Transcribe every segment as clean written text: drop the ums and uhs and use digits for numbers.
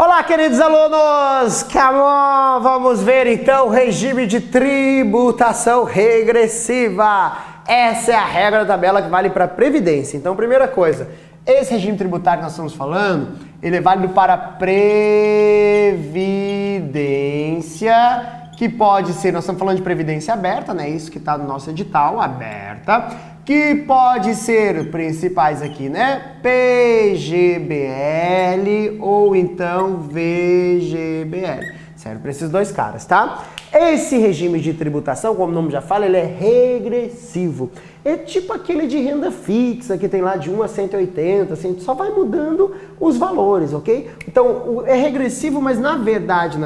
Olá, queridos alunos! Come on! Vamos ver então o regime de tributação regressiva. Essa é a regra da tabela que vale para a Previdência. Então, primeira coisa, esse regime tributário que nós estamos falando, ele é válido para Previdência, que pode ser, nós estamos falando de Previdência aberta, né? Isso que está no nosso edital, aberta. Que pode ser principais aqui, né? PGBL ou então VGBL. Serve para esses dois caras, tá? Esse regime de tributação, como o nome já fala, ele é regressivo. É tipo aquele de renda fixa, que tem lá de 1 a 180, assim, só vai mudando os valores, ok? Então, é regressivo, mas na verdade,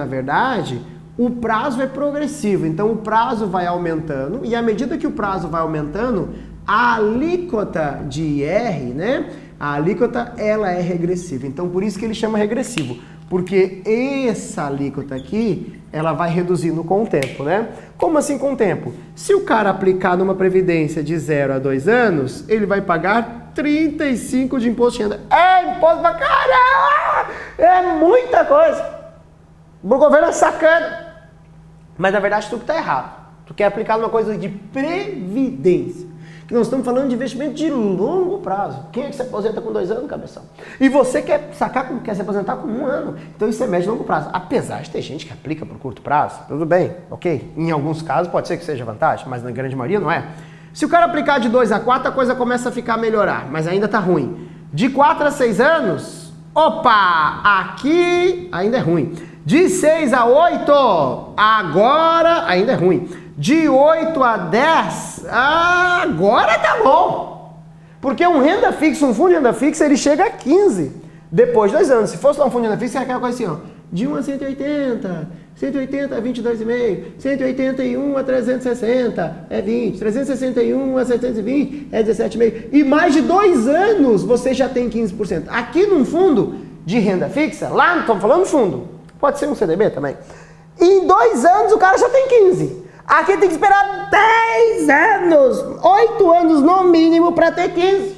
o prazo é progressivo. Então, o prazo vai aumentando e à medida que o prazo vai aumentando, a alíquota de IR, né? A alíquota, ela é regressiva. Então, por isso que ele chama regressivo. Porque essa alíquota aqui, ela vai reduzindo com o tempo, né? Como assim com o tempo? Se o cara aplicar numa previdência de 0 a 2 anos, ele vai pagar 35 de imposto de renda. É imposto pra caramba! É muita coisa! O governo é sacana. Mas, na verdade, tu que tá errado. Tu quer aplicar numa coisa de previdência. Que nós estamos falando de investimento de longo prazo. Quem é que se aposenta com 2 anos, cabeção? E você quer quer se aposentar com 1 ano. Então isso é médio e longo prazo. Apesar de ter gente que aplica por curto prazo, tudo bem, ok? Em alguns casos pode ser que seja vantagem, mas na grande maioria não é. Se o cara aplicar de 2 a 4, a coisa começa a ficar a melhorar, mas ainda tá ruim. De 4 a 6 anos, opa, aqui ainda é ruim. De 6 a 8, agora ainda é ruim. De 8 a 10, agora tá bom. Porque um renda fixa, um fundo de renda fixa, ele chega a 15 depois de 2 anos. Se fosse lá um fundo de renda fixa, é aquela coisa assim, ó. De 1 a 180, 180 a 22,5, 181 a 360 é 20, 361 a 720 é 17,5. E mais de 2 anos você já tem 15%. Aqui num fundo de renda fixa, lá não estamos falando fundo, pode ser um CDB também. Em 2 anos o cara já tem 15%. Aqui tem que esperar 10 anos, 8 anos no mínimo para ter 15.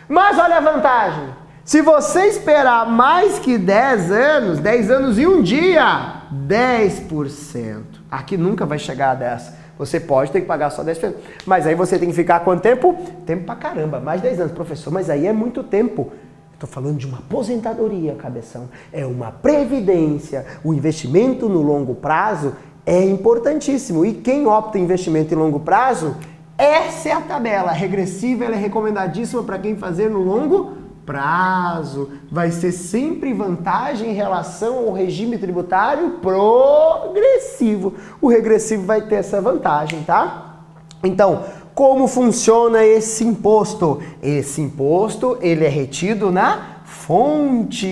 Mas olha a vantagem. Se você esperar mais que 10 anos e um dia, 10%. Aqui nunca vai chegar a 10%. Você pode ter que pagar só 10%. Mas aí você tem que ficar quanto tempo? Tempo pra caramba, mais de 10 anos. Professor, mas aí é muito tempo. Estou falando de uma aposentadoria, cabeção. É uma previdência. O investimento no longo prazo é importantíssimo. E quem opta em investimento em longo prazo, essa é a tabela. A regressiva, ela é recomendadíssima para quem fazer no longo prazo. Vai ser sempre vantagem em relação ao regime tributário progressivo. O regressivo vai ter essa vantagem, tá? Então, como funciona esse imposto? Esse imposto, ele é retido na fonte,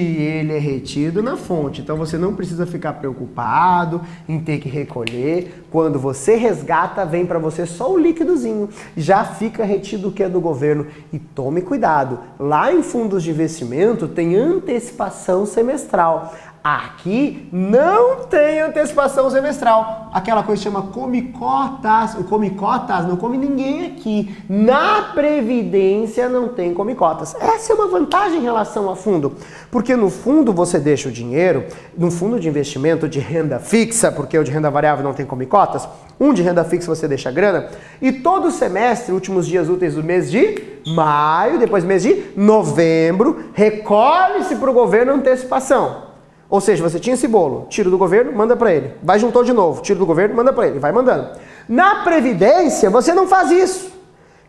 Então você não precisa ficar preocupado em ter que recolher. Quando você resgata, vem para você só o líquidozinho. Já fica retido o que é do governo. E tome cuidado, lá em fundos de investimento tem antecipação semestral. Aqui não tem antecipação semestral. Aquela coisa que chama come-cotas. O come-cotas não come ninguém aqui. Na Previdência não tem come-cotas. Essa é uma vantagem em relação a fundo. Porque no fundo você deixa o dinheiro, no fundo de investimento de renda fixa, porque o de renda variável não tem come-cotas, um de renda fixa você deixa a grana, e todo semestre, últimos dias úteis do mês de maio, depois mês de novembro, recolhe-se para o governo antecipação. Ou seja, você tinha esse bolo, tira do governo, manda para ele. Vai juntou de novo, tira do governo, manda para ele. Vai mandando. Na Previdência, você não faz isso.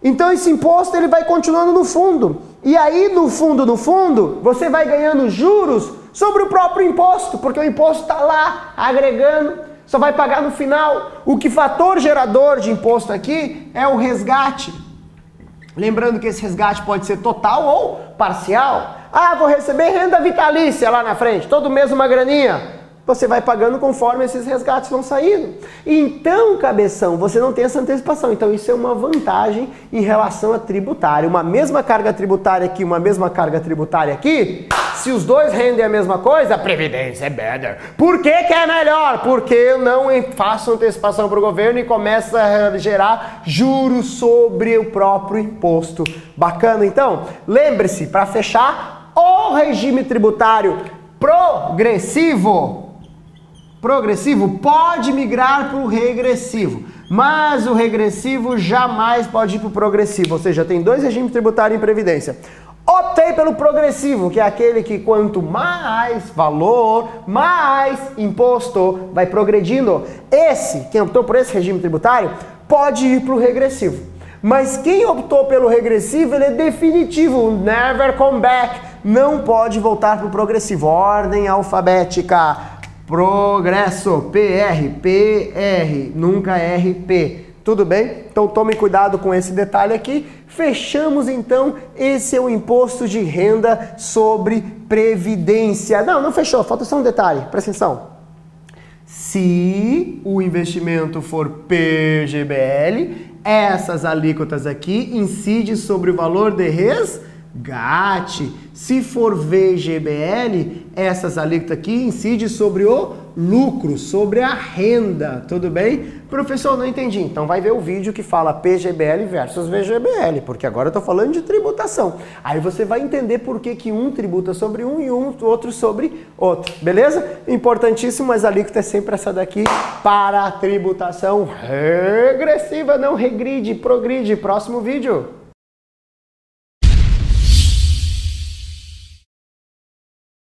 Então esse imposto ele vai continuando no fundo. E aí no fundo, você vai ganhando juros sobre o próprio imposto, porque o imposto está lá agregando, só vai pagar no final. O que fator gerador de imposto aqui é o resgate. Lembrando que esse resgate pode ser total ou parcial. Ah, vou receber renda vitalícia lá na frente, todo mês uma graninha. Você vai pagando conforme esses resgates vão saindo. Então, cabeção, você não tem essa antecipação. Então, isso é uma vantagem em relação a tributário. Uma mesma carga tributária aqui, uma mesma carga tributária aqui, se os dois rendem a mesma coisa, a Previdência é better. Por que que é melhor? Porque eu não faço antecipação para o governo e começa a gerar juros sobre o próprio imposto. Bacana, então? Lembre-se, para fechar, o regime tributário progressivo pode migrar para o regressivo, mas o regressivo jamais pode ir para o progressivo, ou seja, tem dois regimes tributários em previdência. Optei pelo progressivo, que é aquele que quanto mais valor, mais imposto, vai progredindo. Quem optou por esse regime tributário, pode ir para o regressivo. Mas quem optou pelo regressivo, ele é definitivo, never come back, não pode voltar para o progressivo. Ordem alfabética, progresso, PR, nunca RP. Tudo bem? Então tome cuidado com esse detalhe aqui. Fechamos então, esse é o imposto de renda sobre previdência. Não fechou, falta só um detalhe, presta atenção. Se o investimento for PGBL, essas alíquotas aqui incidem sobre o valor de resgate. Se for VGBL, essas alíquotas aqui incidem sobre o lucro, sobre a renda, tudo bem? Professor, não entendi. Então vai ver o vídeo que fala PGBL versus VGBL, porque agora eu tô falando de tributação. Aí você vai entender por que um tributa sobre um e outro sobre outro, beleza? Importantíssimo, mas a alíquota é sempre essa daqui para a tributação regressiva, não regride, progride. Próximo vídeo.